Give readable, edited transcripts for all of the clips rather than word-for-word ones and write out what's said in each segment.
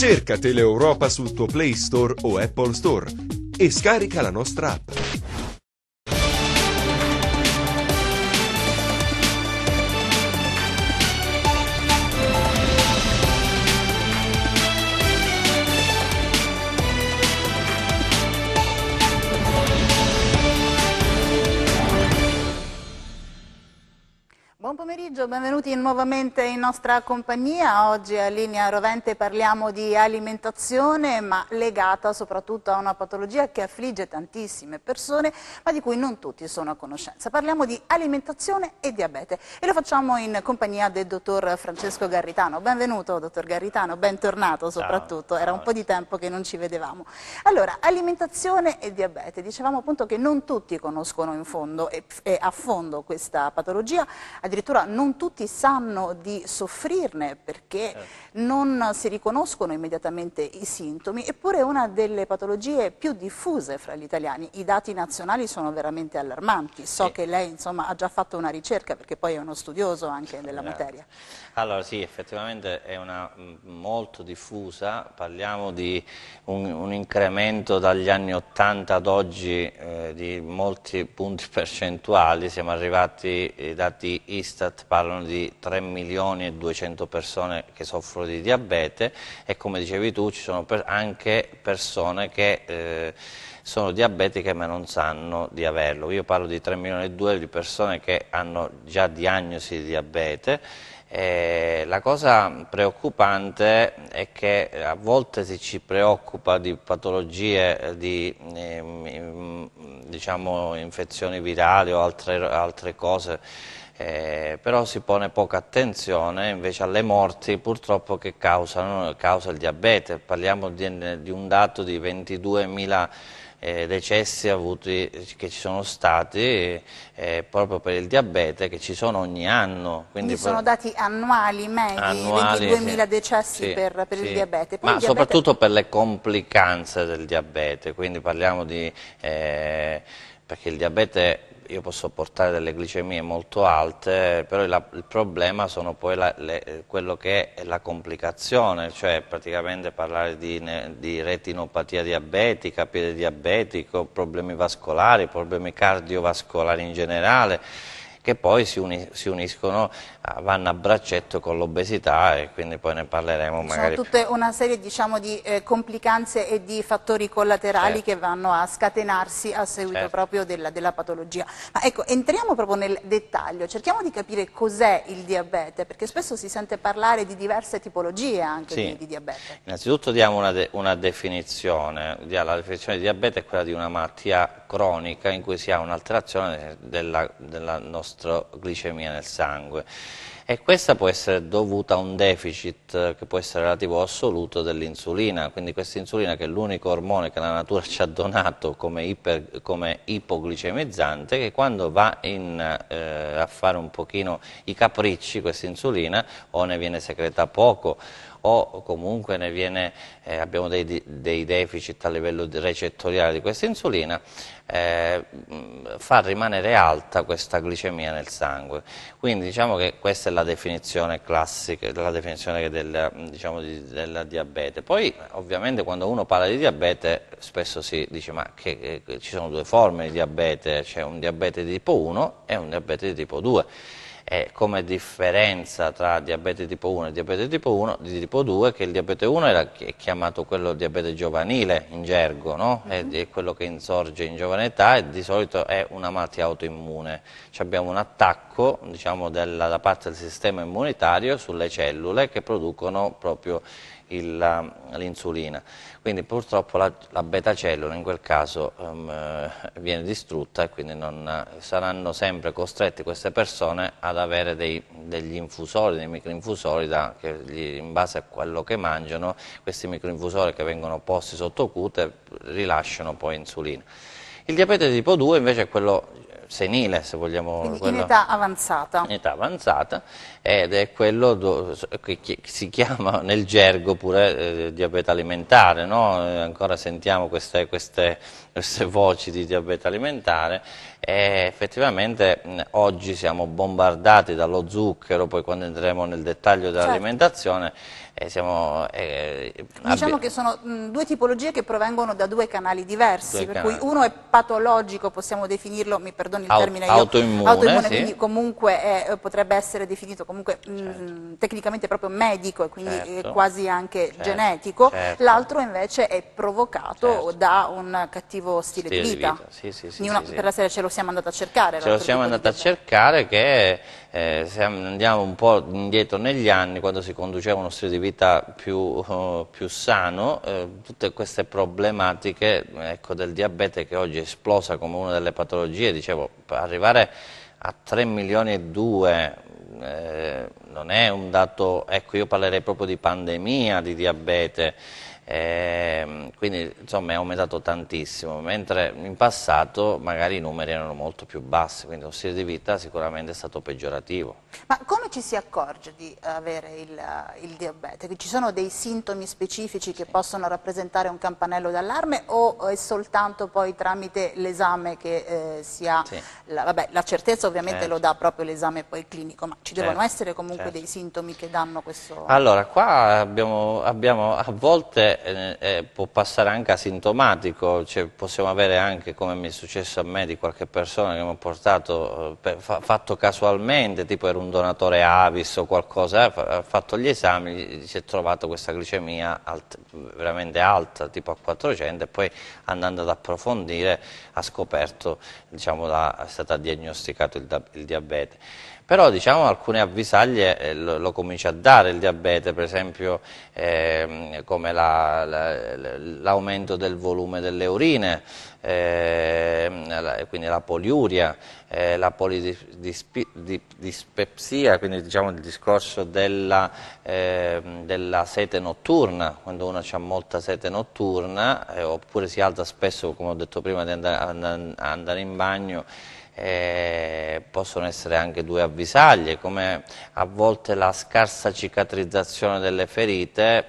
Cerca Teleeuropa sul tuo Play Store o Apple Store e scarica la nostra app. Buon pomeriggio, benvenuti nuovamente in nostra compagnia. Oggi a Linea Rovente parliamo di alimentazione, ma legata soprattutto a una patologia che affligge tantissime persone, ma di cui non tutti sono a conoscenza. Parliamo di alimentazione e diabete e lo facciamo in compagnia del dottor Francesco Garritano. Benvenuto, dottor Garritano, bentornato soprattutto, era un po' di tempo che non ci vedevamo. Allora, alimentazione e diabete, dicevamo appunto che non tutti conoscono in fondo e a fondo questa patologia, addirittura non tutti sanno di soffrirne perché non si riconoscono immediatamente i sintomi, eppure è una delle patologie più diffuse fra gli italiani. I dati nazionali sono veramente allarmanti. So che lei insomma ha già fatto una ricerca perché poi è uno studioso anche della materia. Allora sì, effettivamente è molto diffusa, parliamo di un incremento dagli anni 80 ad oggi di molti punti percentuali, siamo arrivati, i dati Istat parlano di 3.200.000 persone che soffrono di diabete e come dicevi tu ci sono anche persone che sono diabetiche ma non sanno di averlo. Io parlo di 3.200.000 di persone che hanno già diagnosi di diabete. La cosa preoccupante è che a volte si ci preoccupa di patologie, di diciamo, infezioni virali o altre cose, però si pone poca attenzione invece alle morti purtroppo che causa il diabete. Parliamo di un dato di 22.000 decessi che ci sono stati proprio per il diabete, che ci sono ogni anno. Quindi sono dati annuali, medi, 22.000 decessi per il diabete. Poi ma soprattutto per le complicanze del diabete, quindi parliamo di... perché il diabete... Io posso portare delle glicemie molto alte, però il problema sono poi quello che è la complicazione, cioè praticamente parlare di retinopatia diabetica, piede diabetico, problemi vascolari, problemi cardiovascolari in generale, che poi si uniscono, vanno a braccetto con l'obesità e quindi poi ne parleremo magari. Sono tutta una serie diciamo, di complicanze e di fattori collaterali che vanno a scatenarsi a seguito proprio della patologia. Ma ecco, entriamo proprio nel dettaglio, cerchiamo di capire cos'è il diabete, perché spesso si sente parlare di diverse tipologie anche di diabete. Innanzitutto diamo una definizione. La definizione di diabete è quella di una malattia cronica in cui si ha un'alterazione della nostra glicemia nel sangue e questa può essere dovuta a un deficit che può essere relativo o assoluto dell'insulina, quindi questa insulina che è l'unico ormone che la natura ci ha donato come ipoglicemizzante, che quando va a fare un pochino i capricci questa insulina o ne viene secreta poco o comunque abbiamo dei deficit a livello recettoriale di questa insulina, fa rimanere alta questa glicemia nel sangue. Quindi diciamo che questa è la definizione classica, la definizione del diabete. Poi ovviamente quando uno parla di diabete spesso si dice ma ci sono due forme di diabete, c'è un diabete di tipo 1 e un diabete di tipo 2. Come differenza tra diabete tipo 1 e diabete tipo 2 che il diabete 1 è chiamato quello diabete giovanile in gergo, no? È quello che insorge in giovane età e di solito è una malattia autoimmune. Abbiamo un attacco diciamo, da parte del sistema immunitario sulle cellule che producono proprio l'insulina. Quindi purtroppo la beta cellula in quel caso viene distrutta e quindi saranno sempre costretti queste persone ad avere degli infusori, dei microinfusori in base a quello che mangiano. Questi microinfusori che vengono posti sotto cute rilasciano poi insulina. Il diabete di tipo 2 invece è quello senile, se vogliamo. Quindi in età avanzata. In età avanzata, ed è quello che si chiama nel gergo pure diabete alimentare, no? Ancora sentiamo queste voci di diabete alimentare, E effettivamente oggi siamo bombardati dallo zucchero, poi quando entreremo nel dettaglio dell'alimentazione diciamo che sono due tipologie che provengono da due canali diversi, per cui canali. uno è patologico, possiamo definirlo, mi perdoni il termine, autoimmune, sì. quindi comunque potrebbe essere definito comunque tecnicamente proprio medico e quindi quasi anche genetico, l'altro invece è provocato da un cattivo stile di vita. Per la serie ce lo siamo andati a cercare. Ce lo siamo andati a cercare che andiamo un po' indietro negli anni, quando si conduceva uno stile di vita più sano, tutte queste problematiche del diabete, che oggi è esplosa come una delle patologie, dicevo, arrivare a 3 milioni e 2 non è un dato, ecco, io parlerei proprio di pandemia di diabete. Quindi insomma è aumentato tantissimo, mentre in passato magari i numeri erano molto più bassi, quindi lo stile di vita sicuramente è stato peggiorativo. Ma come ci si accorge di avere il diabete? Ci sono dei sintomi specifici che possono rappresentare un campanello d'allarme, o è soltanto poi tramite l'esame che si ha? La certezza ovviamente lo dà proprio l'esame poi clinico, ma ci devono essere comunque dei sintomi che danno questo? Allora, qua abbiamo a volte può passare anche asintomatico, cioè possiamo avere anche, come mi è successo a me, di qualche persona che mi ha portato, fatto casualmente, tipo era un donatore Avis o qualcosa, ha fatto gli esami, si è trovato questa glicemia veramente alta, tipo a 400, e poi andando ad approfondire ha scoperto, diciamo, è stato diagnosticato il diabete. Però diciamo alcune avvisaglie lo comincia a dare il diabete, per esempio come l'aumento del volume delle urine, quindi la poliuria, la polidispepsia, quindi diciamo il discorso della sete notturna, quando uno ha molta sete notturna, oppure si alza spesso, come ho detto prima, di andare in bagno. Possono essere anche due avvisaglie, come a volte la scarsa cicatrizzazione delle ferite,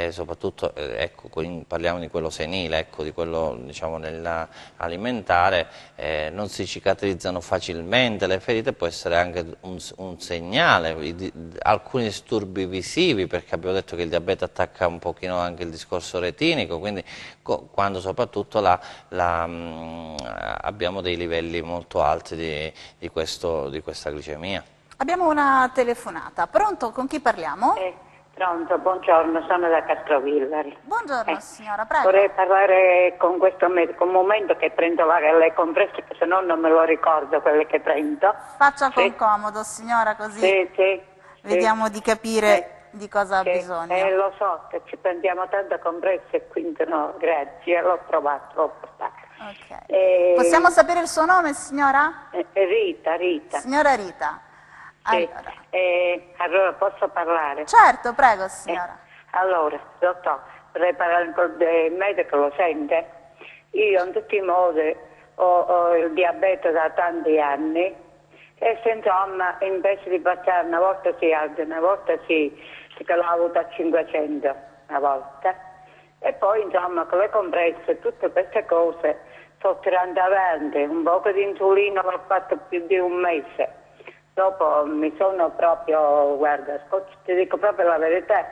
soprattutto ecco, parliamo di quello senile, ecco, di quello diciamo alimentare, non si cicatrizzano facilmente le ferite, può essere anche un segnale, alcuni disturbi visivi, perché abbiamo detto che il diabete attacca un pochino anche il discorso retinico, quindi quando soprattutto abbiamo dei livelli molto alti di questa glicemia. Abbiamo una telefonata. Pronto? Con chi parliamo? Pronto, buongiorno, sono da Castrovillari. Buongiorno signora, prego. Vorrei parlare con questo medico un momento, che prendo le compresse, che se no non me lo ricordo quelle che prendo. Faccia con comodo signora, così vediamo di capire di cosa ha bisogno. Lo so che ci prendiamo tante compresse, quindi no, grazie, l'ho trovato, l'ho portato. Possiamo sapere il suo nome, signora? Rita. Signora Rita. Allora posso parlare? Certo, prego signora. Allora, dottor, vorrei parlare con il medico, lo sente? Io in tutti i modi ho il diabete da tanti anni, e insomma invece di passare una volta si alza, una volta che l'ho avuto a 500 una volta, e poi insomma con le compresse, tutte queste cose sto tirando avanti. Un poco di insulina l'ho fatto più di un mese, dopo mi sono proprio, guarda, ti dico proprio la verità,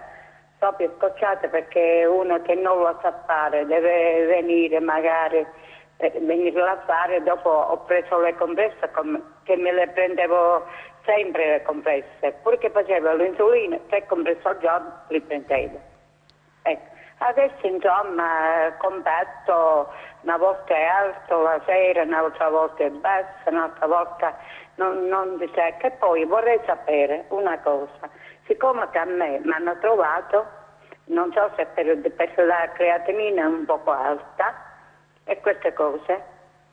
proprio scocciata, perché uno che non lo sa fare deve venire magari venirlo a fare. Dopo ho preso le compresse, che me le prendevo sempre le compresse, pur che facevo l'insulina, 3 compresse al giorno li prendevo. Ecco. Adesso insomma compatto, una volta è alto la sera, un'altra volta è basso, un'altra volta non di secca. E poi vorrei sapere una cosa, siccome che a me mi hanno trovato, non so se per la creatinina è un poco alta e queste cose,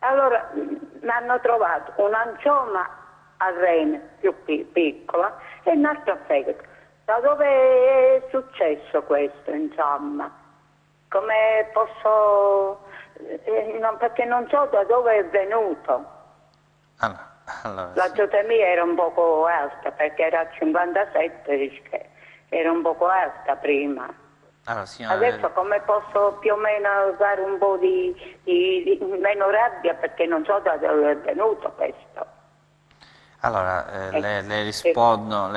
allora mi hanno trovato un'angioma al rene più piccola e un altro a fegato. Da dove è successo questo, insomma? Come posso... perché non so da dove è venuto. Allora, la glucemia era un poco alta, perché era a 57, dice che era un poco alta prima. Allora, signora, Adesso come posso più o meno dare un po' di meno rabbia, perché non so da dove è venuto questo. allora, le rispondo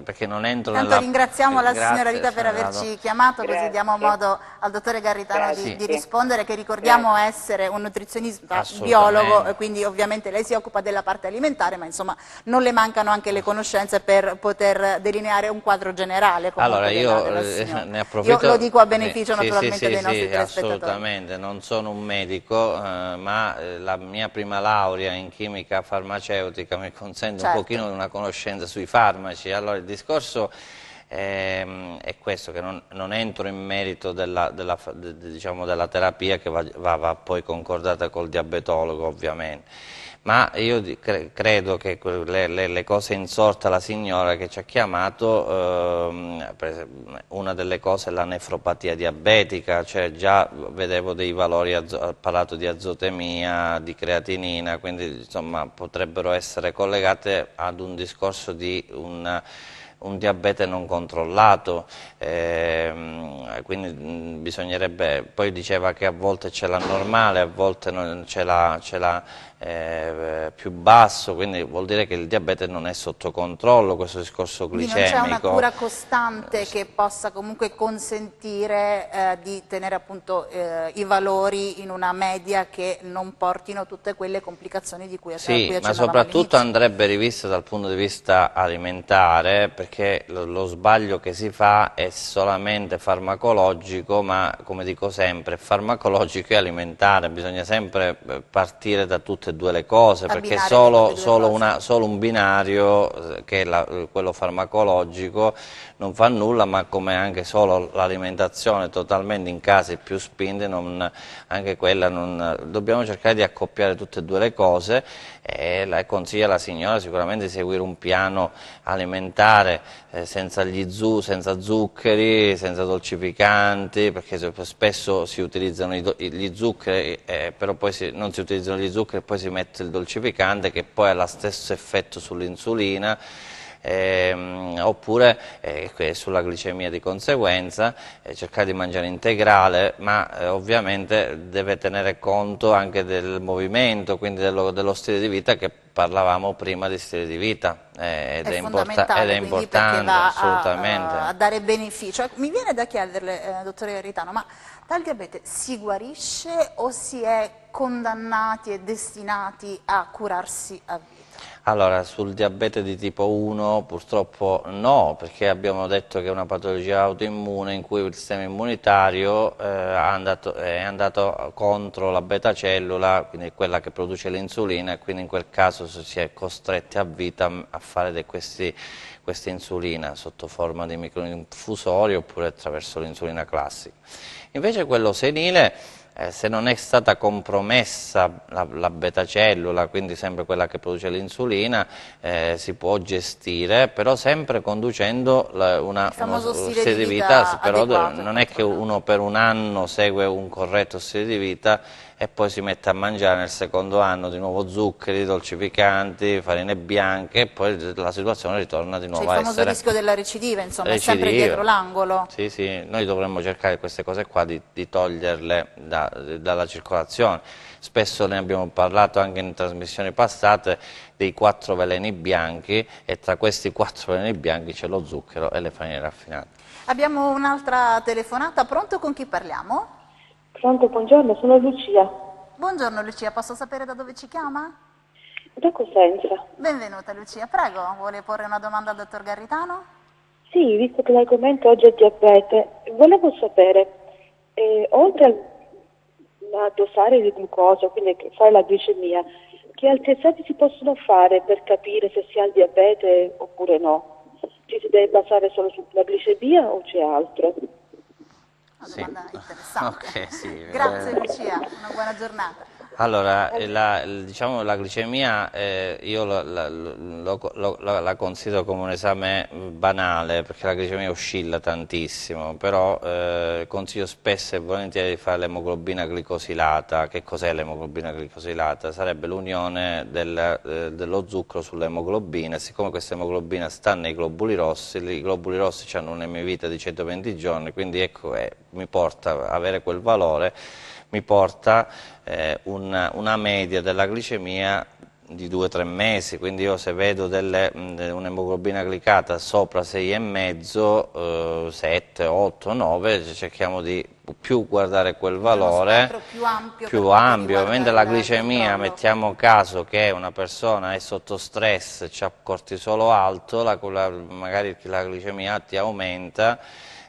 perché non entro Intanto nella... ringraziamo la signora Grazie, Rita per signora averci chiamato, così diamo Grazie. modo al dottore Garritano di Grazie. rispondere, che ricordiamo essere un nutrizionista Assolutamente. biologo, e quindi ovviamente lei si occupa della parte alimentare, ma insomma non le mancano anche le conoscenze per poter delineare un quadro generale. Allora, della io signora. ne approfitto... Io lo dico a beneficio Sì, naturalmente dei nostri sì, telespettatori. assolutamente, non sono un medico, ma la mia prima laurea in chimica farmaceutica mi consente Certo. un pochino di una conoscenza sui farmaci. Allora, il discorso è questo, che non entro in merito diciamo, della terapia che va poi concordata col diabetologo, ovviamente. Ma io credo che le cose insorte alla signora che ci ha chiamato, una delle cose è la nefropatia diabetica, cioè già vedevo dei valori, ha parlato di azotemia, di creatinina, quindi insomma potrebbero essere collegate ad un discorso di un diabete non controllato, quindi bisognerebbe, poi diceva che a volte c'è la normale, a volte c'è la più basso, quindi vuol dire che il diabete non è sotto controllo, questo discorso Quindi glicemico. non c'è una cura costante che possa comunque consentire di tenere appunto i valori in una media che non portino tutte quelle complicazioni di cui Sì, ma soprattutto andrebbe rivista dal punto di vista alimentare, perché lo sbaglio che si fa è solamente farmacologico, ma come dico sempre, farmacologico e alimentare, bisogna sempre partire da tutte e due le cose, perché solo un binario, che è quello farmacologico, non fa nulla, ma come anche solo l'alimentazione totalmente in case più spinte, anche quella dobbiamo cercare di accoppiare tutte e due le cose, e consiglia alla signora sicuramente di seguire un piano alimentare senza zuccheri, senza dolcificanti, perché spesso si utilizzano gli zuccheri, però poi non si utilizzano gli zuccheri e poi si mette il dolcificante, che poi ha lo stesso effetto sull'insulina, oppure sulla glicemia di conseguenza, cercare di mangiare integrale, ma ovviamente deve tenere conto anche del movimento, quindi dello stile di vita, che parlavamo prima di stile di vita, ed è importante assolutamente. A dare beneficio. Mi viene da chiederle, dottore Garritano, ma dal diabete si guarisce o si è condannati e destinati a curarsi a vita? Allora, sul diabete di tipo 1 purtroppo no, perché abbiamo detto che è una patologia autoimmune in cui il sistema immunitario è andato contro la beta cellula, quindi quella che produce l'insulina, e quindi in quel caso si è costretti a vita a fare questa insulina sotto forma di microinfusori oppure attraverso l'insulina classica. Invece quello senile, se non è stata compromessa la beta cellula, quindi sempre quella che produce l'insulina, si può gestire, però sempre conducendo uno stile di vita, però non è che uno per un anno segue un corretto stile di vita e poi si mette a mangiare nel secondo anno di nuovo zuccheri, dolcificanti, farine bianche, e poi la situazione ritorna di nuovo a essere... il famoso rischio della recidiva, insomma, è sempre dietro l'angolo. Sì, sì, noi dovremmo cercare queste cose qua di toglierle dalla circolazione. Spesso ne abbiamo parlato anche in trasmissioni passate dei 4 veleni bianchi, e tra questi 4 veleni bianchi c'è lo zucchero e le farine raffinate. Abbiamo un'altra telefonata, pronto, con chi parliamo? Pronto, buongiorno, sono Lucia. Buongiorno Lucia, posso sapere da dove ci chiama? Da Cosenza. Benvenuta Lucia, prego, vuole porre una domanda al dottor Garritano? Sì, visto che l'argomento oggi è diabete, volevo sapere, oltre a dosare il glucosio, quindi fare la glicemia, che altri esami si possono fare per capire se si ha il diabete oppure no? Ci si deve basare solo sulla glicemia o c'è altro? Una domanda interessante. Okay, sì, Grazie Lucia, una buona giornata. Allora, diciamo, la glicemia io la considero come un esame banale, perché la glicemia oscilla tantissimo, però consiglio spesso e volentieri di fare l'emoglobina glicosilata. Che cos'è l'emoglobina glicosilata? Sarebbe l'unione dello zucchero sull'emoglobina. Siccome questa emoglobina sta nei globuli rossi, i globuli rossi hanno un'emivita di 120 giorni, quindi ecco, mi porta a avere quel valore, mi porta una media della glicemia di 2-3 mesi, quindi io se vedo un'emoglobina glicata sopra 6,5, 7, 8, 9, cerchiamo di più guardare quel valore più ampio, mentre la glicemia, mettiamo caso che una persona è sotto stress, c'ha cortisolo alto, magari la glicemia ti aumenta.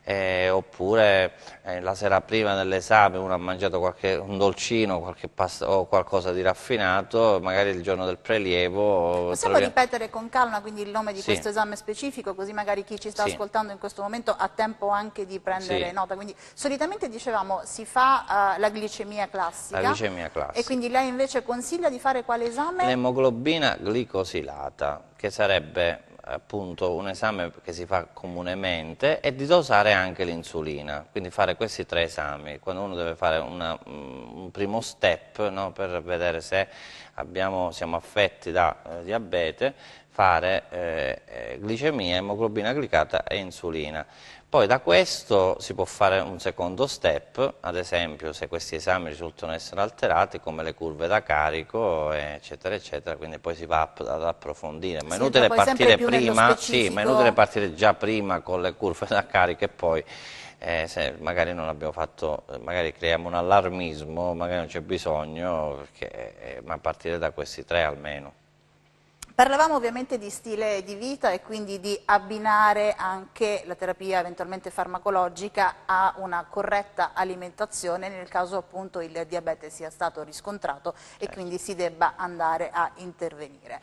Oppure la sera prima dell'esame uno ha mangiato un dolcino, qualche pasta o qualcosa di raffinato, magari il giorno del prelievo. Possiamo ripetere con calma quindi il nome di questo esame specifico, così magari chi ci sta ascoltando in questo momento ha tempo anche di prendere nota. Quindi solitamente dicevamo si fa la glicemia classica. La glicemia classica. E quindi lei invece consiglia di fare quale esame? L'emoglobina glicosilata, che sarebbe appunto un esame che si fa comunemente, e di dosare anche l'insulina, quindi fare questi 3 esami quando uno deve fare un primo step, no, per vedere se siamo affetti da diabete, fare glicemia, emoglobina glicata e insulina. Poi da questo si può fare un secondo step, ad esempio se questi esami risultano essere alterati, come le curve da carico, eccetera, eccetera, quindi poi si va ad approfondire. Ma è inutile partire prima, ma è inutile partire già prima con le curve da carico e poi se magari non abbiamo fatto, magari creiamo un allarmismo, magari non c'è bisogno, ma partire da questi 3 almeno. Parlavamo ovviamente di stile di vita e quindi di abbinare anche la terapia eventualmente farmacologica a una corretta alimentazione nel caso appunto il diabete sia stato riscontrato e quindi si debba andare a intervenire.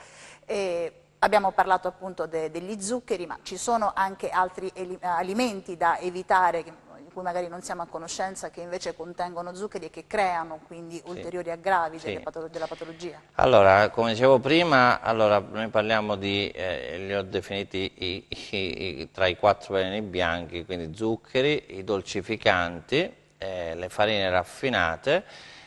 Abbiamo parlato appunto degli zuccheri, ma ci sono anche altri alimenti da evitare di cui magari non siamo a conoscenza, che invece contengono zuccheri e che creano quindi ulteriori aggravi della patologia? Allora, come dicevo prima, noi parliamo li ho definiti tra i 4 veleni bianchi, quindi zuccheri, i dolcificanti, le farine raffinate,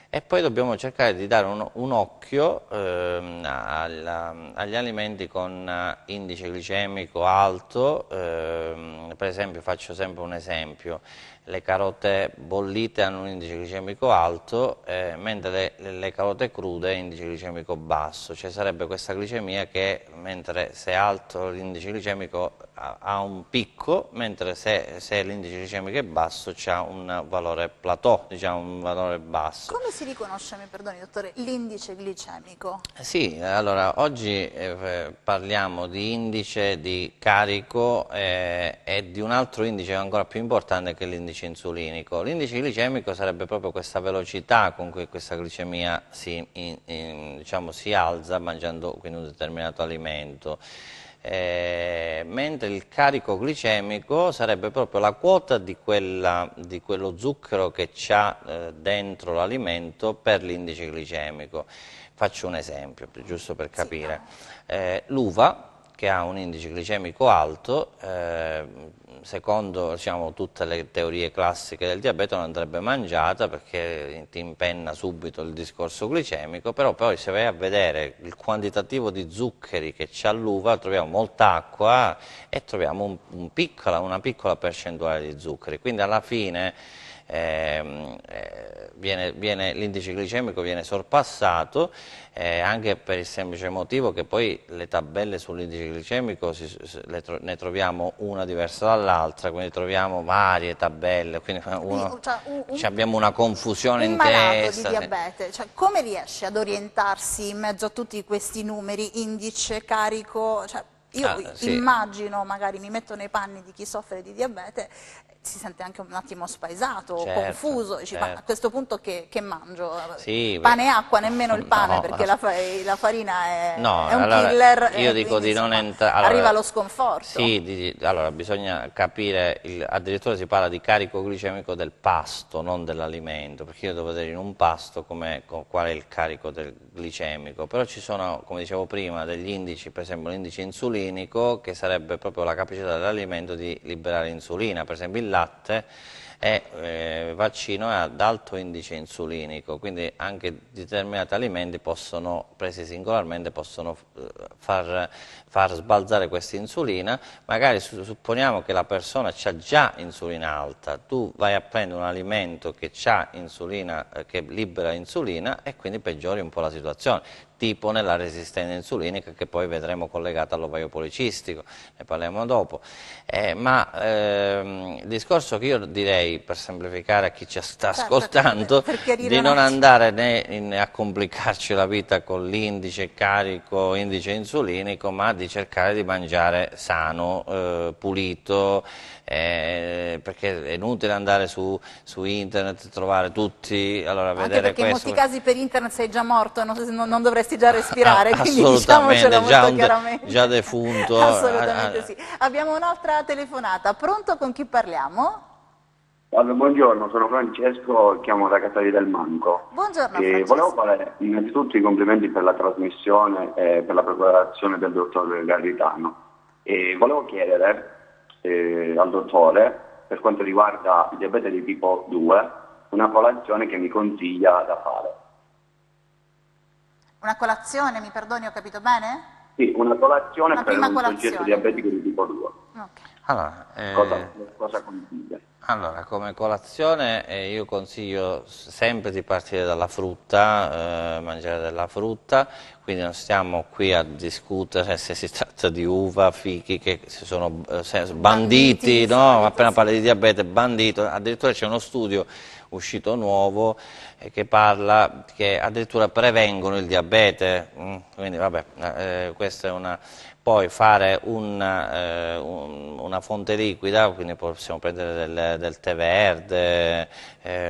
e poi dobbiamo cercare di dare un occhio agli alimenti con indice glicemico alto. Per esempio, faccio sempre un esempio: le carote bollite hanno un indice glicemico alto, mentre le carote crude indice glicemico basso, cioè sarebbe questa glicemia che, mentre se è alto l'indice glicemico ha un picco, mentre se l'indice glicemico è basso c'ha un valore plateau, diciamo un valore basso. Come si riconosce, mi perdoni dottore, l'indice glicemico? Sì, allora oggi parliamo di indice di carico e di un altro indice ancora più importante che l'indice insulinico. L'indice glicemico sarebbe proprio questa velocità con cui questa glicemia diciamo, si alza mangiando quindi un determinato alimento. Mentre il carico glicemico sarebbe proprio la quota di quello zucchero che c'ha dentro l'alimento per l'indice glicemico. Faccio un esempio, giusto per capire. L'uva, che ha un indice glicemico alto, secondo diciamo, tutte le teorie classiche del diabete non andrebbe mangiata perché ti impenna subito il discorso glicemico, però poi se vai a vedere il quantitativo di zuccheri che c'ha l'uva troviamo molta acqua e troviamo una piccola percentuale di zuccheri, quindi alla fine l'indice glicemico viene sorpassato, anche per il semplice motivo che poi le tabelle sull'indice glicemico ne troviamo una diversa dall'altra, quindi troviamo varie tabelle, quindi abbiamo una confusione in testa. Un malato di diabete, come riesce ad orientarsi in mezzo a tutti questi numeri, indice, carico? Io sì. immagino, magari mi metto nei panni di chi soffre di diabete, si sente anche un attimo spaesato, Certo, confuso, dici, ma a certo. questo punto che mangio? Sì, Pane e acqua, nemmeno il pane, no, perché la farina è no, un allora, killer, io e dico quindi, di non insomma, entrare. arriva lo sconforto. Sì, allora bisogna capire, addirittura si parla di carico glicemico del pasto, non dell'alimento, perché io devo vedere in un pasto qual è il carico glicemico, però ci sono, come dicevo prima, degli indici, per esempio l'indice insulinico, che sarebbe proprio la capacità dell'alimento di liberare insulina, per esempio il latte è vaccino è ad alto indice insulinico, quindi anche determinati alimenti presi singolarmente, possono far sbalzare questa insulina. Magari supponiamo che la persona ha già insulina alta, tu vai a prendere un alimento che ha insulina, che libera insulina, e quindi peggiori un po' la situazione, tipo nella resistenza insulinica, che poi vedremo collegata all'ovaio policistico, ne parliamo dopo. Il discorso che io direi, per semplificare a chi ci sta ascoltando, di non andare a complicarci la vita con l'indice carico, indice insulinico, ma di cercare di mangiare sano, pulito, perché è inutile andare su internet, trovare tutti, allora Anche vedere perché questo. in molti casi per internet sei già morto, non dovresti già respirare, quindi Assolutamente, diciamocelo molto chiaramente. già defunto. Assolutamente sì. Abbiamo un'altra telefonata, pronto, con chi parliamo? Allora, buongiorno, sono Francesco, chiamo da Casali del Manco. Buongiorno E Francesco. volevo fare innanzitutto i complimenti per la trasmissione e per la preparazione del dottor Garritano. E volevo chiedere al dottore, per quanto riguarda il diabete di tipo 2, una colazione che mi consiglia da fare. Una colazione, mi perdoni, ho capito bene? Sì, una colazione per prima un soggetto diabetico di tipo 2. Okay. Allora, Cosa consiglia? Allora, come colazione io consiglio sempre di partire dalla frutta, mangiare della frutta, quindi non stiamo qui a discutere se si tratta di uva, fichi, che sono banditi, no? Appena parli di diabete, bandito, addirittura c'è uno studio uscito nuovo che parla che addirittura prevengono il diabete, quindi vabbè, questa è una. Poi fare una fonte liquida, quindi possiamo prendere del tè verde,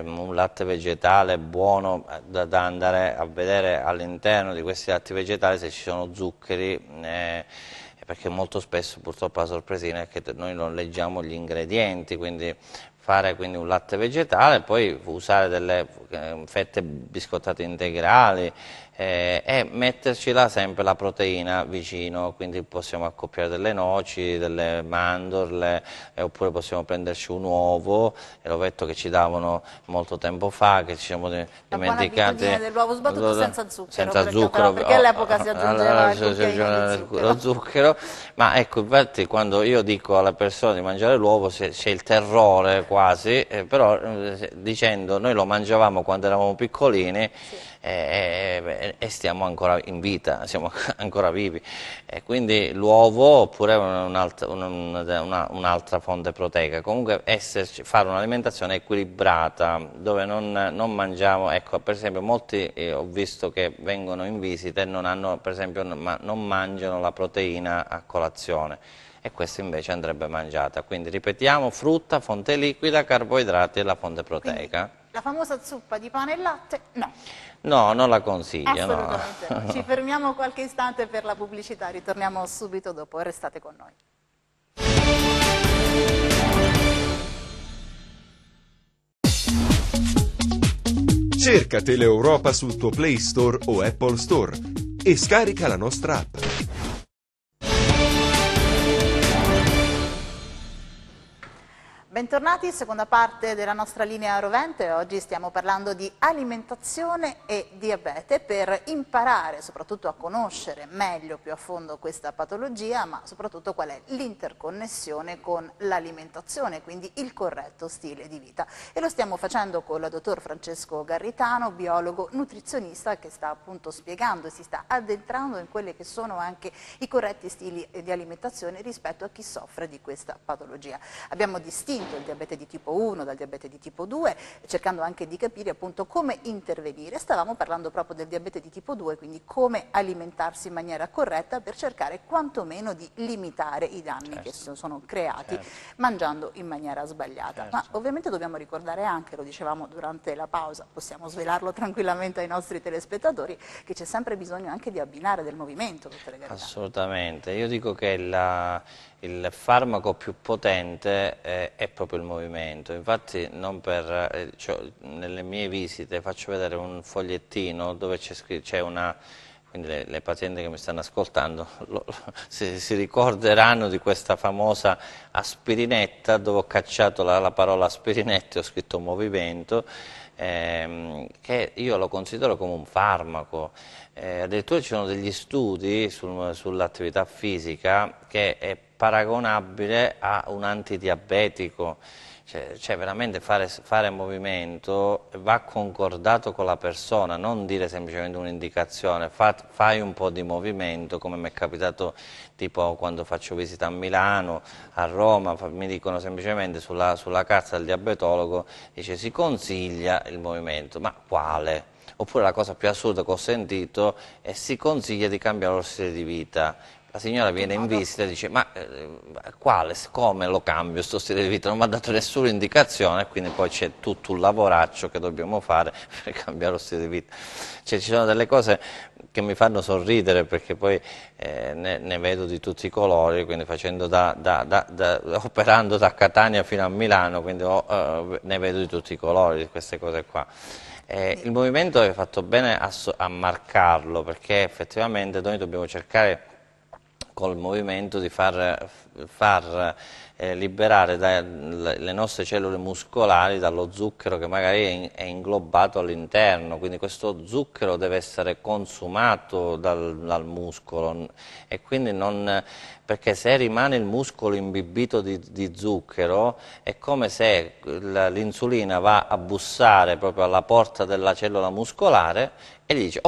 un latte vegetale buono, da andare a vedere all'interno di questi latti vegetali se ci sono zuccheri, perché molto spesso purtroppo la sorpresina è che noi non leggiamo gli ingredienti, quindi fare un latte vegetale, poi usare delle fette biscottate integrali, e metterci là sempre la proteina vicino, quindi possiamo accoppiare delle noci, delle mandorle, oppure possiamo prenderci un uovo, l'ovetto che ci davano molto tempo fa, che ci siamo dimenticati. La dell'uovo sbattuto senza zucchero, senza zucchero, perché all'epoca si aggiungeva lo zucchero. Ma ecco, infatti quando io dico alle persone di mangiare l'uovo c'è il terrore quasi, però dicendo noi lo mangiavamo quando eravamo piccolini, sì. E stiamo ancora in vita, siamo ancora vivi, e quindi l'uovo oppure un'altra fonte proteica, comunque fare un'alimentazione equilibrata dove non mangiamo, ecco, per esempio molti ho visto che vengono in visita e non hanno, per esempio, non mangiano la proteina a colazione, e questa invece andrebbe mangiata, quindi ripetiamo: frutta, fonte liquida, carboidrati e la fonte proteica. Quindi, la famosa zuppa di pane e latte, no. No, non la consiglio. Assolutamente no. Ci fermiamo qualche istante per la pubblicità, ritorniamo subito dopo, restate con noi. Cerca Teleeuropa sul tuo Play Store o Apple Store e scarica la nostra app. Bentornati, seconda parte della nostra linea rovente. Oggi stiamo parlando di alimentazione e diabete per imparare soprattutto a conoscere meglio, più a fondo questa patologia, ma soprattutto qual è l'interconnessione con l'alimentazione, quindi il corretto stile di vita. E lo stiamo facendo con il dottor Francesco Garritano, biologo nutrizionista, che sta appunto spiegando e si sta addentrando in quelli che sono anche i corretti stili di alimentazione rispetto a chi soffre di questa patologia. Abbiamo distinto soprattutto del diabete di tipo 1, dal diabete di tipo 2, cercando anche di capire appunto come intervenire. Stavamo parlando proprio del diabete di tipo 2, quindi come alimentarsi in maniera corretta per cercare quantomeno di limitare i danni che sono creati mangiando in maniera sbagliata. Ma ovviamente dobbiamo ricordare anche, lo dicevamo durante la pausa, possiamo svelarlo tranquillamente ai nostri telespettatori, che c'è sempre bisogno anche di abbinare del movimento, dottore Garitano. Assolutamente, io dico che il farmaco più potente è proprio il movimento. Infatti nelle mie visite faccio vedere un fogliettino dove c'è una, quindi le pazienti che mi stanno ascoltando si ricorderanno di questa famosa aspirinetta dove ho cacciato la parola aspirinetta e ho scritto movimento, che io lo considero come un farmaco. Addirittura ci sono degli studi sull'attività fisica che è paragonabile a un antidiabetico, cioè veramente fare movimento va concordato con la persona, non dire semplicemente un'indicazione, fai un po' di movimento, come mi è capitato tipo quando faccio visita a Milano, a Roma, mi dicono semplicemente sulla carta del diabetologo, dice si consiglia il movimento, ma quale? Oppure la cosa più assurda che ho sentito è si consiglia di cambiare lo stile di vita. La signora viene in visita e dice ma come lo cambio sto stile di vita? Non mi ha dato nessuna indicazione, quindi poi c'è tutto un lavoraccio che dobbiamo fare per cambiare lo stile di vita. Cioè, ci sono delle cose che mi fanno sorridere perché poi ne vedo di tutti i colori, quindi operando da Catania fino a Milano, quindi ne vedo di tutti i colori di queste cose qua. Il movimento è fatto bene a marcarlo, perché effettivamente noi dobbiamo cercare col movimento di far liberare le nostre cellule muscolari dallo zucchero che magari è inglobato all'interno, quindi questo zucchero deve essere consumato dal muscolo, e quindi perché se rimane il muscolo imbibito di zucchero è come se l'insulina va a bussare proprio alla porta della cellula muscolare e gli dice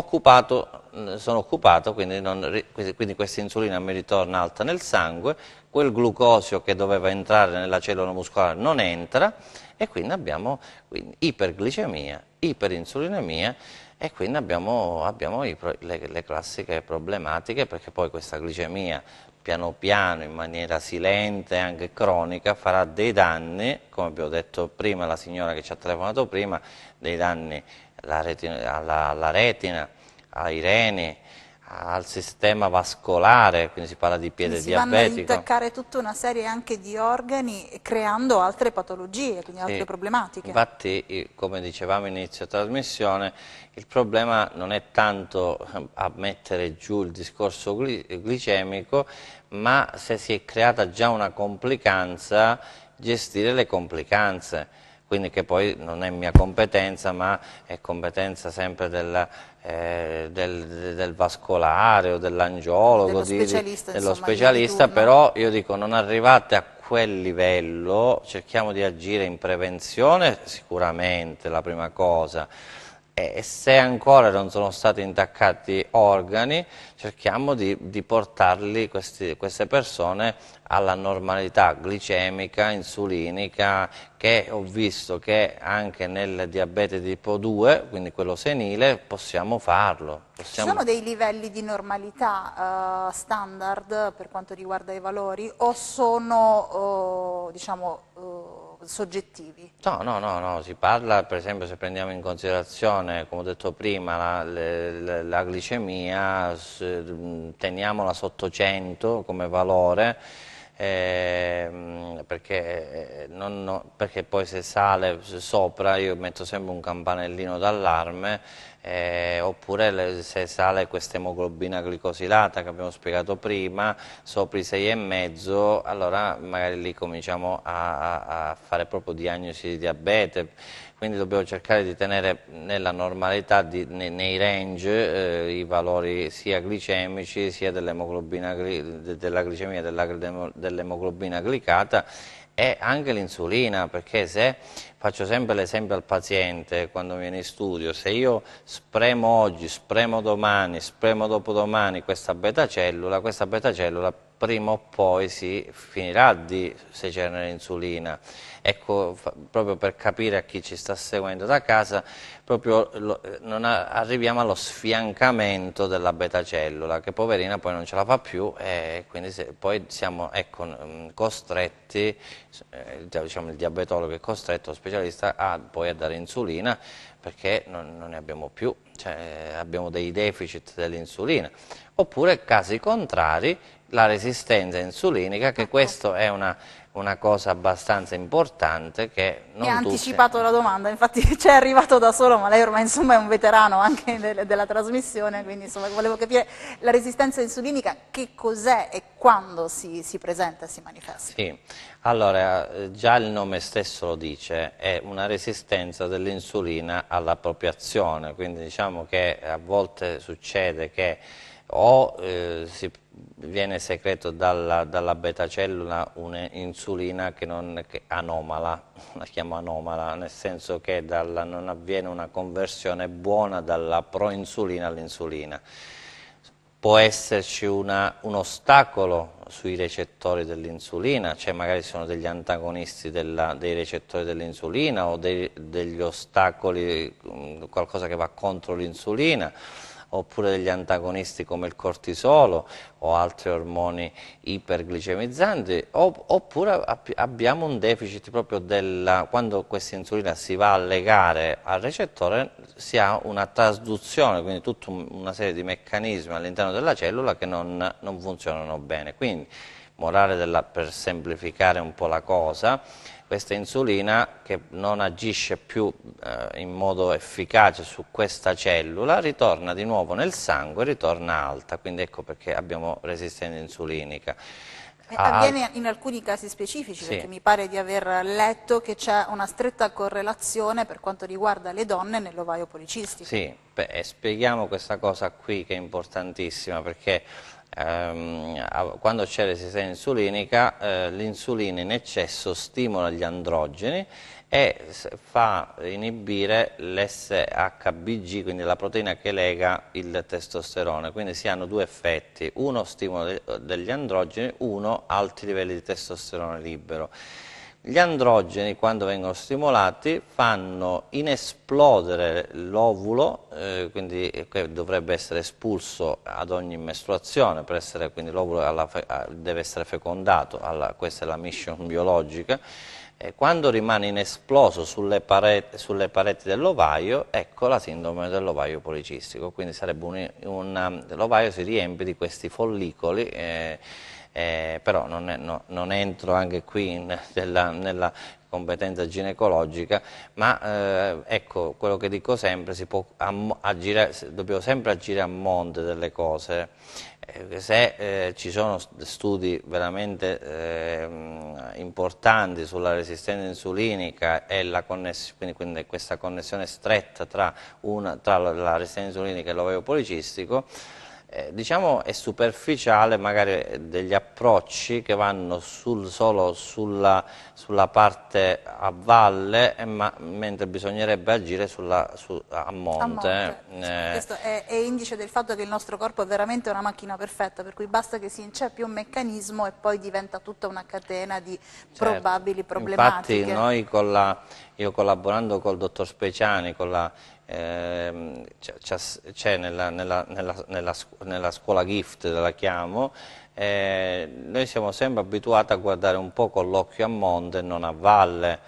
sono occupato, quindi questa insulina mi ritorna alta nel sangue, quel glucosio che doveva entrare nella cellula muscolare non entra e quindi abbiamo iperglicemia, iperinsulinemia, e quindi abbiamo le classiche problematiche, perché poi questa glicemia piano piano, in maniera silente e anche cronica, farà dei danni, come abbiamo detto prima, la signora che ci ha telefonato prima, dei danni alla retina, ai reni, al sistema vascolare, quindi si parla di piede diabetico. Si vanno ad intaccare tutta una serie anche di organi, creando altre patologie, quindi altre problematiche. Infatti, come dicevamo inizio trasmissione, il problema non è tanto a mettere giù il discorso glicemico, ma se si è creata già una complicanza, gestire le complicanze. Quindi che poi non è mia competenza, ma è competenza sempre del vascolare o dell'angiologo, dello specialista, però io dico non arrivate a quel livello, cerchiamo di agire in prevenzione sicuramente, la prima cosa, e se ancora non sono stati intaccati organi, cerchiamo di portarli, queste persone, alla normalità glicemica, insulinica, che ho visto che anche nel diabete tipo 2, quindi quello senile, possiamo farlo. Ci sono dei livelli di normalità standard per quanto riguarda i valori, o sono soggettivi? No, si parla, per esempio, se prendiamo in considerazione, come ho detto prima, la glicemia, teniamola sotto 100 come valore, perché poi se sale sopra io metto sempre un campanellino d'allarme, oppure se sale questa emoglobina glicosilata che abbiamo spiegato prima, sopra i 6,5, allora magari lì cominciamo a fare proprio diagnosi di diabete. Quindi dobbiamo cercare di tenere nella normalità, nei range, i valori sia glicemici sia della glicemia, dell'emoglobina glicata, e anche l'insulina, perché se faccio sempre l'esempio al paziente quando viene in studio, se io spremo oggi, spremo domani, spremo dopodomani questa beta cellula prima o poi si finirà di secernere l'insulina. Ecco, proprio per capire a chi ci sta seguendo da casa, proprio arriviamo allo sfiancamento della beta-cellula, che poverina poi non ce la fa più e quindi poi siamo costretti, diciamo il diabetologo è costretto, lo specialista, poi a dare insulina perché non ne abbiamo più, cioè abbiamo dei deficit dell'insulina. Oppure casi contrari, la resistenza insulinica, che questo è una cosa abbastanza importante che non mi ha anticipato la domanda, infatti ci è arrivato da solo, ma lei ormai insomma è un veterano anche della trasmissione, quindi insomma volevo capire la resistenza insulinica che cos'è e quando si presenta e si manifesta. Sì, allora già il nome stesso lo dice, è una resistenza dell'insulina alla propria azione, quindi diciamo che a volte succede che o viene secreto dalla beta-cellula un'insulina che è anomala, la chiamo anomala, nel senso che non avviene una conversione buona dalla proinsulina all'insulina. Può esserci un ostacolo sui recettori dell'insulina, cioè magari ci sono degli antagonisti dei recettori dell'insulina o degli ostacoli, qualcosa che va contro l'insulina, oppure degli antagonisti come il cortisolo o altri ormoni iperglicemizzanti, oppure abbiamo un deficit proprio quando questa insulina si va a legare al recettore, si ha una trasduzione, quindi tutta una serie di meccanismi all'interno della cellula che non funzionano bene. Quindi, morale per semplificare un po' la cosa, questa insulina che non agisce più in modo efficace su questa cellula ritorna di nuovo nel sangue, ritorna alta, quindi ecco perché abbiamo resistenza insulinica. Avviene in alcuni casi specifici, sì, perché mi pare di aver letto che c'è una stretta correlazione per quanto riguarda le donne nell'ovaio policistico. Sì, spieghiamo questa cosa qui che è importantissima, perché quando c'è resistenza insulinica l'insulina in eccesso stimola gli androgeni e fa inibire l'SHBG, quindi la proteina che lega il testosterone, quindi si hanno due effetti, uno stimolo degli androgeni, uno alti livelli di testosterone libero. Gli androgeni, quando vengono stimolati, fanno inesplodere l'ovulo, quindi che dovrebbe essere espulso ad ogni mestruazione, quindi l'ovulo deve essere fecondato, questa è la mission biologica. Quando rimane inesploso sulle pareti dell'ovaio, ecco la sindrome dell'ovaio policistico, quindi sarebbe l'ovaio si riempie di questi follicoli, però non entro anche qui nella competenza ginecologica, ma ecco, quello che dico sempre, dobbiamo sempre agire a monte delle cose. Se ci sono studi veramente importanti sulla resistenza insulinica e quindi questa connessione stretta tra la resistenza insulinica e l'ovaio policistico, diciamo è superficiale magari degli approcci che vanno solo sulla parte a valle, mentre bisognerebbe agire a monte. Questo è indice del fatto che il nostro corpo è veramente una macchina perfetta, per cui basta che si inceppi un meccanismo e poi diventa tutta una catena di probabili problematiche. Infatti noi io collaborando col dottor Speciani, c'è nella scuola GIFT, la chiamo, noi siamo sempre abituati a guardare un po' con l'occhio a monte e non a valle.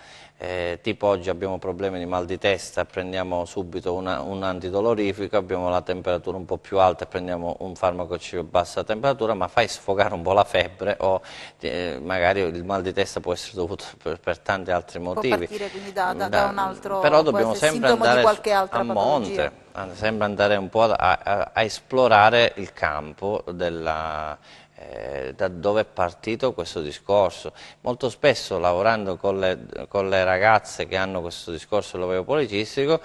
Tipo oggi abbiamo problemi di mal di testa, prendiamo subito un antidolorifico, abbiamo la temperatura un po' più alta e prendiamo un farmaco che ci abbassa la temperatura, ma fai sfogare un po' la febbre o magari il mal di testa può essere dovuto per tanti altri motivi. Può partire quindi da un altro, però dobbiamo sempre andare a monte, sempre andare un po' a esplorare il campo da dove è partito questo discorso. Molto spesso lavorando con le ragazze che hanno questo discorso dell'ovaio policistico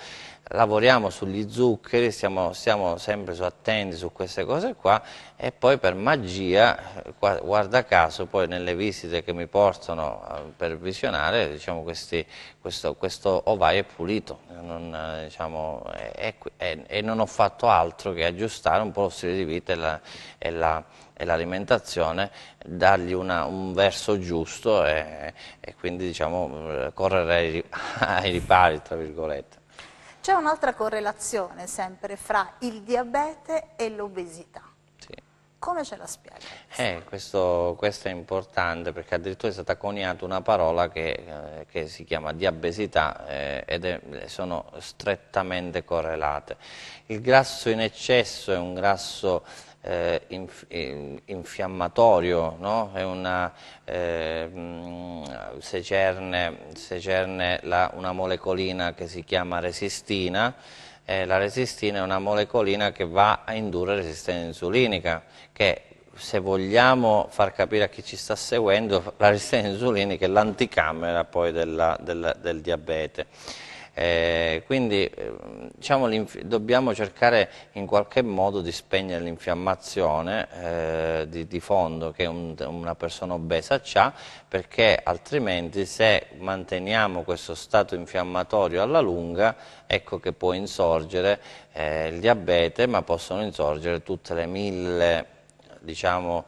lavoriamo sugli zuccheri, stiamo sempre attenti su queste cose qua, e poi per magia, guarda caso, poi nelle visite che mi portano per visionare, diciamo, questo ovaio è pulito, diciamo, e non ho fatto altro che aggiustare un po' lo stile di vita e l'alimentazione, dargli un verso giusto e quindi, diciamo, correre ai ripari, tra virgolette. C'è un'altra correlazione sempre fra il diabete e l'obesità. Sì. Come ce la spiega? Questo è importante, perché addirittura è stata coniata una parola che si chiama diabesità, sono strettamente correlate. Il grasso in eccesso è un grasso infiammatorio, no? Secerne una molecolina che si chiama resistina. La resistina è una molecolina che va a indurre resistenza insulinica, che, se vogliamo far capire a chi ci sta seguendo, la resistenza insulinica è l'anticamera poi del diabete. Quindi, diciamo, dobbiamo cercare in qualche modo di spegnere l'infiammazione di fondo che una persona obesa ha, perché altrimenti, se manteniamo questo stato infiammatorio alla lunga, ecco che può insorgere il diabete, ma possono insorgere tutte le mille, diciamo,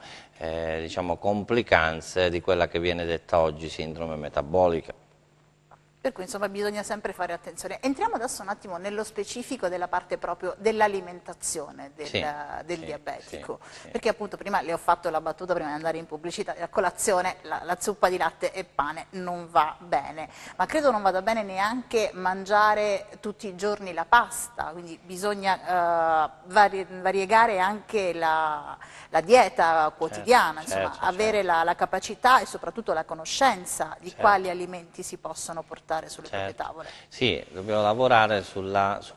complicanze di quella che viene detta oggi sindrome metabolica. Per cui, insomma, bisogna sempre fare attenzione. Entriamo adesso un attimo nello specifico della parte proprio dell'alimentazione del diabetico, perché appunto prima le ho fatto la battuta prima di andare in pubblicità: a colazione la zuppa di latte e pane non va bene, ma credo non vada bene neanche mangiare tutti i giorni la pasta, quindi bisogna variegare anche la dieta quotidiana, insomma, avere la capacità e soprattutto la conoscenza di quali alimenti si possono portare sulle proprie tavole. Sì, dobbiamo lavorare su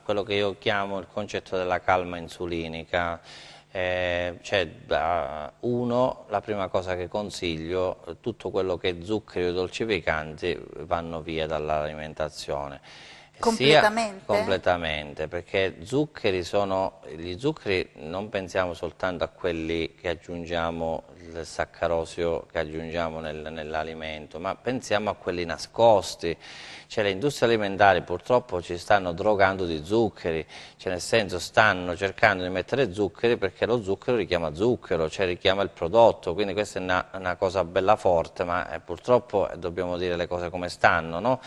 quello che io chiamo il concetto della calma insulinica. La prima cosa che consiglio, tutto quello che è zuccheri o dolcificanti vanno via dall'alimentazione. Completamente? Completamente, perché gli zuccheri non pensiamo soltanto a quelli che aggiungiamo, il saccarosio che aggiungiamo nell'alimento, ma pensiamo a quelli nascosti. Cioè, le industrie alimentari purtroppo ci stanno drogando di zuccheri, cioè, nel senso, stanno cercando di mettere zuccheri perché lo zucchero richiama zucchero, cioè richiama il prodotto, quindi questa è una cosa bella forte, ma purtroppo dobbiamo dire le cose come stanno, no?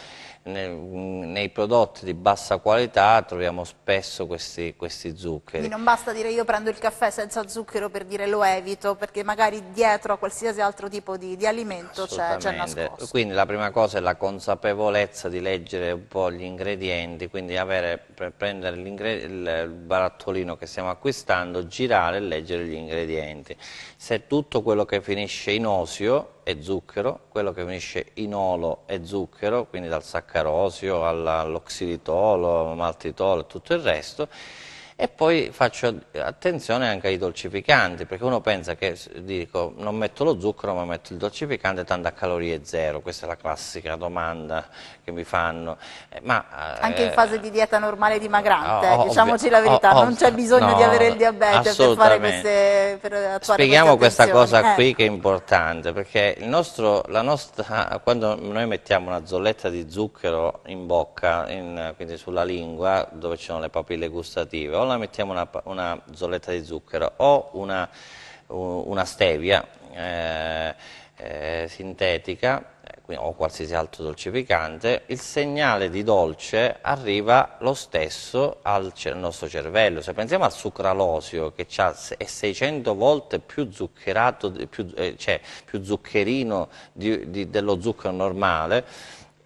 Nei prodotti di bassa qualità troviamo spesso questi zuccheri. Quindi non basta dire io prendo il caffè senza zucchero per dire lo evito, perché magari dietro a qualsiasi altro tipo di alimento c'è nascosto. Quindi la prima cosa è la consapevolezza di leggere un po' gli ingredienti, quindi prendere il barattolino che stiamo acquistando, girare e leggere gli ingredienti. Se tutto quello che finisce in osio è zucchero, quello che finisce in olo è zucchero, quindi dal saccarosio all'oxilitolo, maltitolo e tutto il resto. E poi faccio attenzione anche ai dolcificanti, perché uno pensa che, dico, non metto lo zucchero ma metto il dolcificante, tanto a calorie zero. Questa è la classica domanda che mi fanno. Anche in fase di dieta normale dimagrante, diciamoci la verità, non c'è bisogno di avere il diabete per fare per attuare. Spieghiamo questa cosa qui che è importante, perché quando noi mettiamo una zolletta di zucchero in bocca, quindi sulla lingua, dove ci sono le papille gustative, o la mettiamo una zolletta di zucchero o una stevia sintetica, o qualsiasi altro dolcificante, il segnale di dolce arriva lo stesso al nostro cervello. Se pensiamo al sucralosio, che è 600 volte più zuccherato, più zuccherino dello zucchero normale.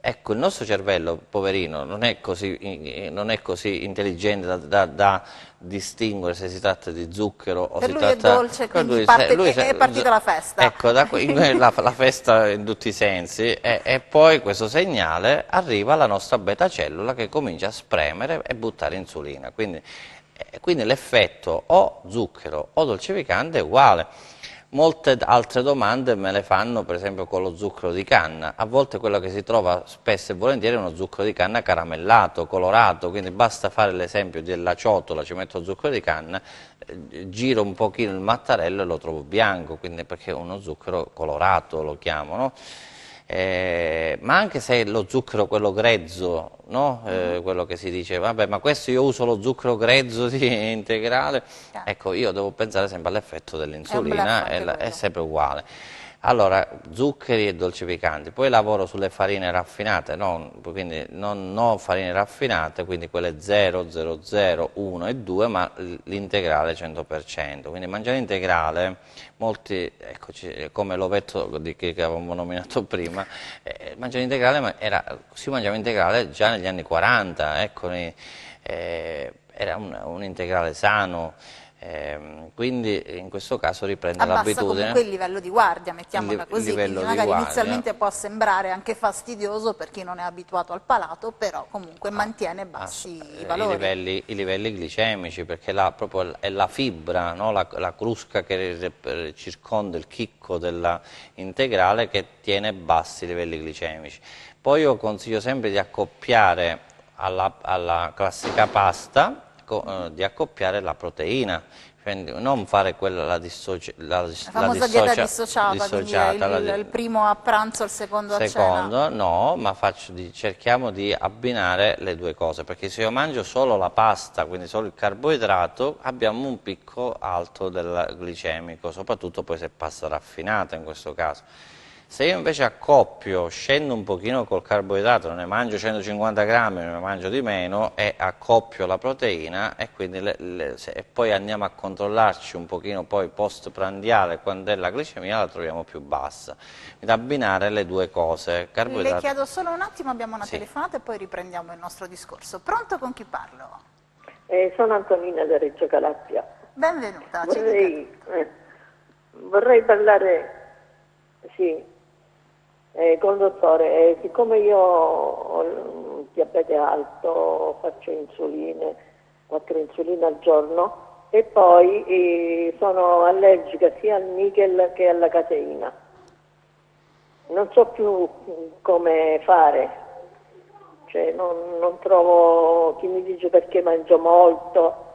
Ecco, il nostro cervello, poverino, non è così intelligente da distinguere se si tratta di zucchero o per si lui tratta... è dolce, quindi è partita la festa. Ecco, la festa in tutti i sensi, e poi questo segnale arriva alla nostra beta cellula che comincia a spremere e buttare insulina. Quindi l'effetto o zucchero o dolcificante è uguale. Molte altre domande me le fanno per esempio con lo zucchero di canna. A volte quello che si trova spesso e volentieri è uno zucchero di canna caramellato, colorato, quindi basta fare l'esempio della ciotola, ci metto zucchero di canna, giro un pochino il mattarello e lo trovo bianco, quindi perché è uno zucchero colorato lo chiamo, no? Ma anche se lo zucchero quello grezzo, no? Quello che si dice, vabbè, ma questo io uso lo zucchero grezzo integrale, ecco, io devo pensare sempre all'effetto dell'insulina, è sempre uguale. Allora, zuccheri e dolcificanti, poi lavoro sulle farine raffinate, quindi non farine raffinate, quindi quelle 0, 0, 0, 1 e 2, ma l'integrale 100%. Quindi mangiare integrale, molti, eccoci, come l'ovetto che avevamo nominato prima, mangiare integrale, si mangiava integrale già negli anni 40, ecco, era un integrale sano. Quindi in questo caso riprende l'abitudine. Comunque il livello di guardia, mettiamola così, quindi magari inizialmente può sembrare anche fastidioso per chi non è abituato al palato, però comunque mantiene bassi i valori. I livelli glicemici, perché proprio è la fibra, no? la crusca che circonda il chicco della integrale che tiene bassi i livelli glicemici. Poi io consiglio sempre di accoppiare alla classica pasta, di accoppiare la proteina, quindi non fare quella la famosa dieta dissociata, quindi il primo a pranzo, il secondo a cena. No, ma cerchiamo di abbinare le due cose, perché se io mangio solo la pasta, quindi solo il carboidrato, abbiamo un picco alto del glicemico, soprattutto poi se è pasta raffinata in questo caso. Se io invece accoppio, scendo un pochino col carboidrato, ne mangio 150 grammi, ne mangio di meno, e accoppio la proteina, e quindi e poi andiamo a controllarci un pochino poi post-prandiale, quando è la glicemia la troviamo più bassa. Quindi abbinare le due cose. Le chiedo solo un attimo, abbiamo una telefonata e poi riprendiamo il nostro discorso. Pronto, con chi parlo? Sono Antonina da Reggio Calabria. Benvenuta. Vorrei parlare, con il dottore, siccome io ho il diabete alto, faccio insuline, 4 insuline al giorno, e poi sono allergica sia al nichel che alla caseina. Non so più come fare, cioè non trovo chi mi dice perché mangio molto,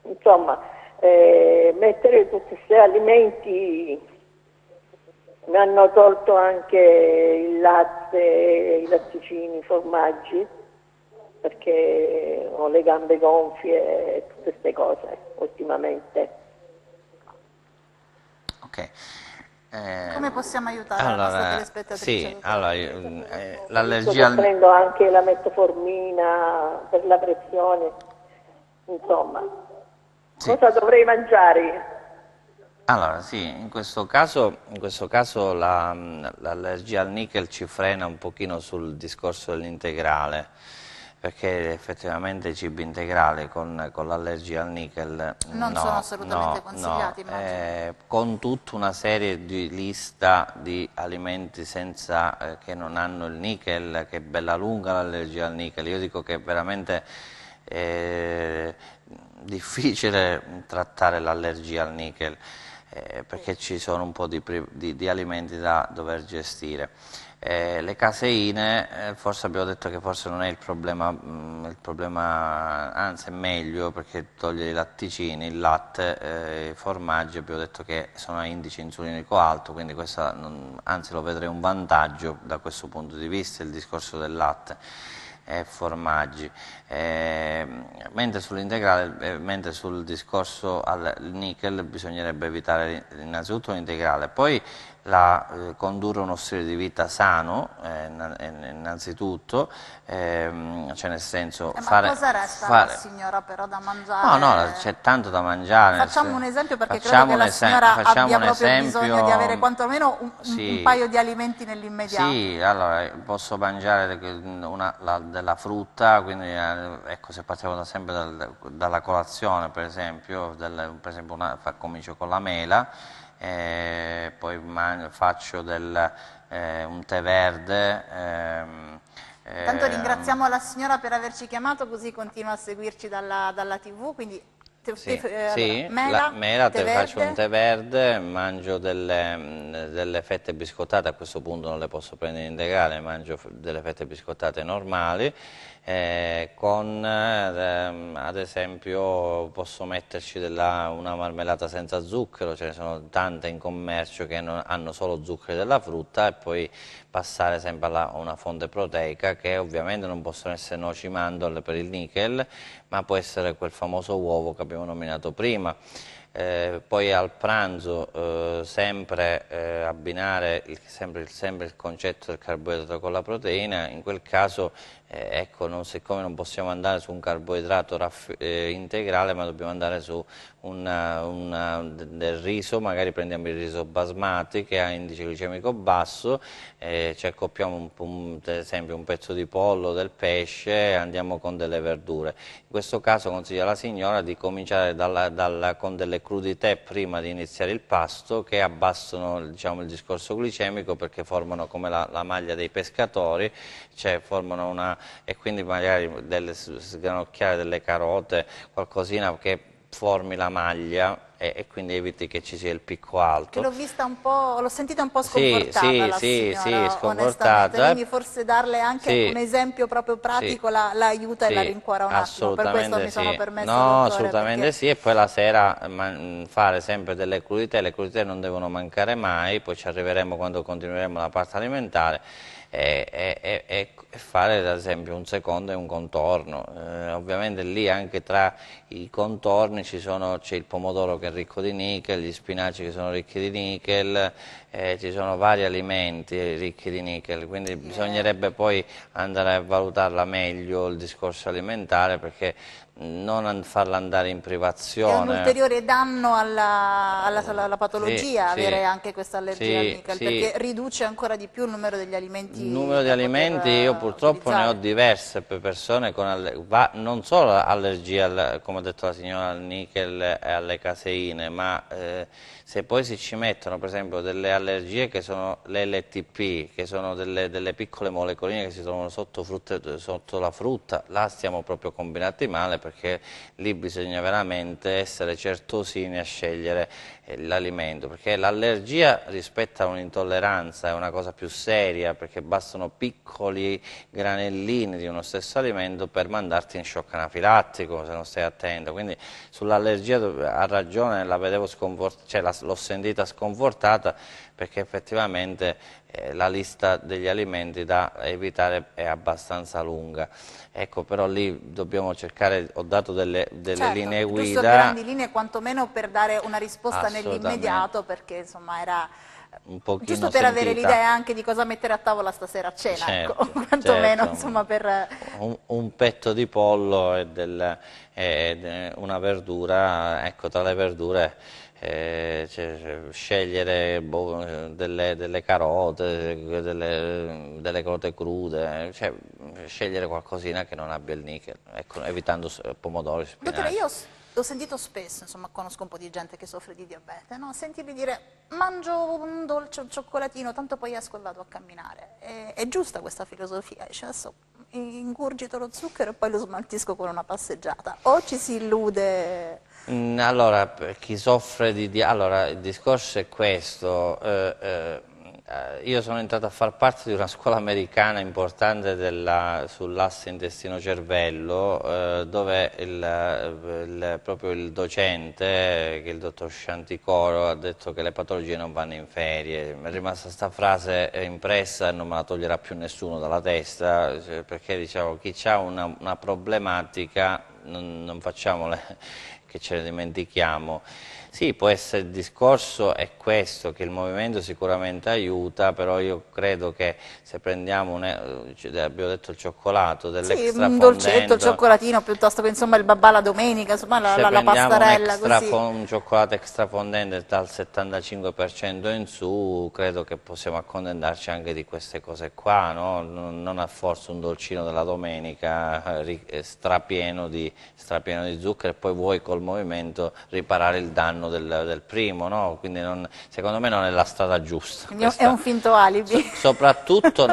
insomma, mettere tutti questi alimenti. Mi hanno tolto anche il latte, i latticini, i formaggi, perché ho le gambe gonfie e tutte queste cose ultimamente. Ok. Come possiamo aiutare la nostra telespettatrice? Sì, l'allergia prendo anche la metformina per la pressione, insomma. Sì. Cosa dovrei mangiare? Allora, sì, in questo caso l'allergia al nickel ci frena un pochino sul discorso dell'integrale, perché effettivamente i cibi integrali con l'allergia al nickel non sono assolutamente consigliati. Con tutta una serie di lista di alimenti che non hanno il nickel, che è bella lunga l'allergia al nickel. Io dico che è veramente difficile trattare l'allergia al nickel, perché ci sono un po' di alimenti da dover gestire. Le caseine, forse abbiamo detto che forse non è il problema, anzi è meglio, perché toglie i latticini, il latte, i formaggi, abbiamo detto che sono a indice insulinico alto, quindi anzi lo vedrei un vantaggio da questo punto di vista, il discorso del latte e formaggi. Mentre sull'integrale, mentre sul discorso al nickel bisognerebbe evitare innanzitutto l'integrale, poi condurre uno stile di vita sano, innanzitutto, cioè nel senso ma cosa resta alla signora però da mangiare? No, c'è tanto da mangiare. Facciamo un esempio, perché credo che la signora abbia proprio bisogno di avere quantomeno un paio di alimenti nell'immediato. Sì, allora posso mangiare della frutta, quindi ecco, se partiamo sempre dalla colazione, per esempio, comincio con la mela, poi faccio un tè verde. Intanto ringraziamo la signora per averci chiamato, così continua a seguirci dalla TV, quindi Sì, mela, tè faccio un verde. tè verde, mangio delle fette biscottate, a questo punto non le posso prendere in integrale, mangio delle fette biscottate normali, ad esempio posso metterci una marmellata senza zucchero, ce ne sono tante in commercio che hanno solo zuccheri della frutta, e poi passare sempre a una fonte proteica, che ovviamente non possono essere noci mandorle per il nickel, ma può essere quel famoso uovo che abbiamo nominato prima. Poi al pranzo sempre abbinare sempre il concetto del carboidrato con la proteina. In quel caso ecco, siccome non possiamo andare su un carboidrato integrale, ma dobbiamo andare su del riso, magari prendiamo il riso basmati che ha indice glicemico basso, ci accoppiamo ad esempio un pezzo di pollo, del pesce, e andiamo con delle verdure. In questo caso consiglio alla signora di cominciare con delle crudité prima di iniziare il pasto, che abbassano, diciamo, il discorso glicemico, perché formano come la maglia dei pescatori, cioè formano e quindi magari sgranocchiare delle carote, qualcosina che formi la maglia, e quindi eviti che ci sia il picco alto. L'ho vista un po', l'ho sentita un po' sconfortata la signora, sconfortata. Quindi forse darle anche un esempio proprio pratico la aiuta e la rincuora un attimo. Per questo mi sono permessa. No, assolutamente sì, e poi la sera fare sempre delle crudité. Le crudité non devono mancare mai, poi ci arriveremo quando continueremo la parte alimentare. E fare ad esempio un secondo e un contorno. Ovviamente lì anche tra i contorni c'è il pomodoro che è ricco di nickel, gli spinaci che sono ricchi di nickel, ci sono vari alimenti ricchi di nickel, quindi bisognerebbe poi andare a valutarla meglio il discorso alimentare, perché non farla andare in privazione. È un ulteriore danno alla patologia avere anche questa allergia al nickel, perché riduce ancora di più il numero degli alimenti. Il numero di alimenti, io purtroppo ne ho diverse per persone con non solo allergia, come ha detto la signora, al nickel e alle caseine, ma se poi ci mettono per esempio delle allergie che sono le LTP, che sono delle piccole molecoline che si trovano sotto la frutta, là stiamo proprio combinati male, perché lì bisogna veramente essere certosini a scegliere l'alimento, perché l'allergia rispetto a un'intolleranza è una cosa più seria, perché bastano piccoli granellini di uno stesso alimento per mandarti in shock anafilattico se non stai attento. Quindi sull'allergia ha ragione, la vedevo l'ho sentita sconfortata, perché effettivamente la lista degli alimenti da evitare è abbastanza lunga. Ecco, però lì dobbiamo cercare, ho dato delle linee guida. Giusto, grandi linee, quantomeno per dare una risposta nell'immediato, perché insomma era giusto per avere l'idea anche di cosa mettere a tavola stasera a cena, certo, ecco, quantomeno certo. Insomma per... un petto di pollo e una verdura, ecco, tra le verdure scegliere delle carote, delle carote crude, scegliere qualcosina che non abbia il nickel, ecco, evitando pomodori, spinaci. Dottore, io ho sentito spesso, insomma, conosco un po' di gente che soffre di diabete, no? Sentirli dire mangio un dolce, un cioccolatino, tanto poi esco e vado a camminare. È giusta questa filosofia? Dice, adesso ingurgito lo zucchero e poi lo smaltisco con una passeggiata, o ci si illude? Allora, per chi soffre allora, il discorso è questo. Io sono entrato a far parte di una scuola americana importante sull'asse intestino-cervello, dove proprio il docente, che è il dottor Scianticoro, ha detto che le patologie non vanno in ferie. Mi è rimasta questa frase impressa e non me la toglierà più nessuno dalla testa, perché diciamo, chi ha una problematica non facciamo che ce ne dimentichiamo. Sì, può essere, il discorso è questo, che il movimento sicuramente aiuta, però io credo che se prendiamo, abbiamo detto il cioccolato, dell'extra un dolcetto, il cioccolatino, piuttosto che insomma il babà la domenica, insomma la pastarella, così. Un cioccolato extrafondente dal 75% in su, credo che possiamo accontentarci anche di queste cose qua, no? Non a forza un dolcino della domenica strapieno di zucchero, e poi vuoi col movimento riparare il danno del primo, no? Quindi secondo me non è la strada giusta. È un finto alibi. Soprattutto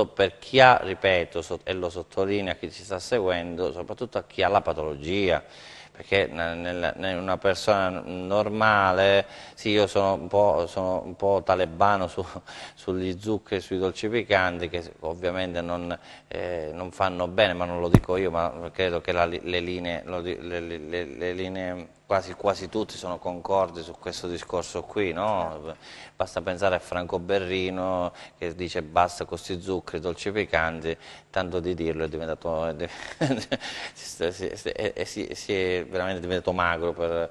per chi ha, ripeto, e lo sottolinea chi ci sta seguendo, soprattutto a chi ha la patologia, perché una persona normale, sì, io sono un po' talebano sugli zuccheri, sui dolci picanti, che ovviamente non fanno bene, ma non lo dico io, ma credo che le linee quasi tutti sono concordi su questo discorso qui, no? Basta pensare a Franco Berrino che dice basta con questi zuccheri, dolci picanti, tanto di dirlo è diventato, si è veramente diventato magro.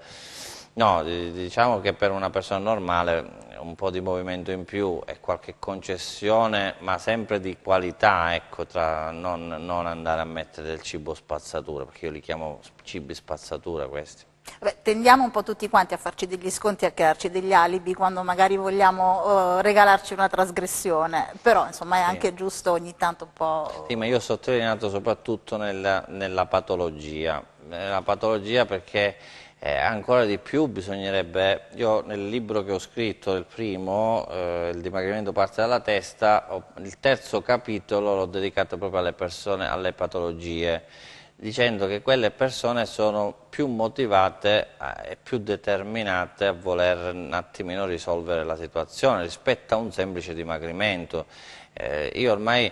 No, diciamo che per una persona normale un po' di movimento in più e qualche concessione, ma sempre di qualità, ecco, non andare a mettere del cibo spazzatura, perché io li chiamo cibi spazzatura questi. Beh, tendiamo un po' tutti quanti a farci degli sconti e a crearci degli alibi quando magari vogliamo regalarci una trasgressione, però insomma è anche giusto ogni tanto un po'... Sì, ma io ho sottolineato soprattutto nella patologia, perché ancora di più bisognerebbe, io nel libro che ho scritto, il primo, il dimagrimento parte dalla testa, il terzo capitolo l'ho dedicato proprio alle persone, alle patologie, dicendo che quelle persone sono più motivate e più determinate a voler un attimino risolvere la situazione rispetto a un semplice dimagrimento. Io ormai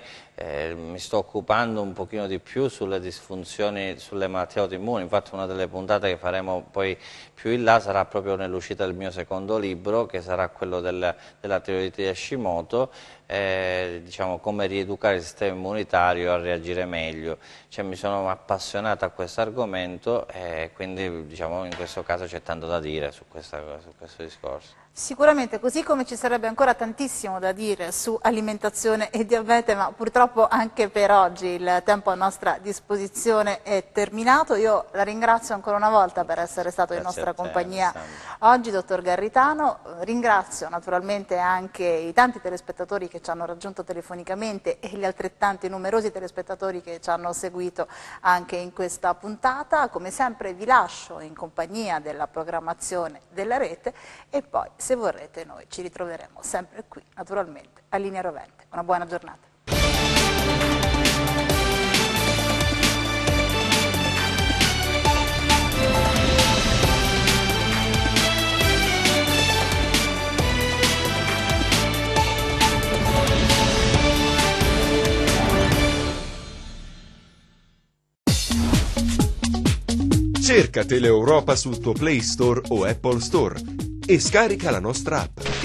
mi sto occupando un pochino di più sulle disfunzioni, sulle malattie autoimmuni, infatti una delle puntate che faremo poi più in là sarà proprio nell'uscita del mio secondo libro, che sarà quello della tiroidite di Hashimoto, diciamo come rieducare il sistema immunitario a reagire meglio. Cioè, mi sono appassionato a questo argomento e quindi diciamo, in questo caso c'è tanto da dire su questo discorso. Sicuramente, così come ci sarebbe ancora tantissimo da dire su alimentazione e diabete, ma purtroppo anche per oggi il tempo a nostra disposizione è terminato. Io la ringrazio ancora una volta per essere stato in nostra compagnia oggi, dottor Garritano. Ringrazio naturalmente anche i tanti telespettatori che ci hanno raggiunto telefonicamente e gli altrettanti numerosi telespettatori che ci hanno seguito anche in questa puntata. Come sempre vi lascio in compagnia della programmazione della rete e poi, se vorrete, noi ci ritroveremo sempre qui, naturalmente, a Linea Rovente. Una buona giornata. Cerca Teleeuropa sul tuo Play Store o Apple Store e scarica la nostra app.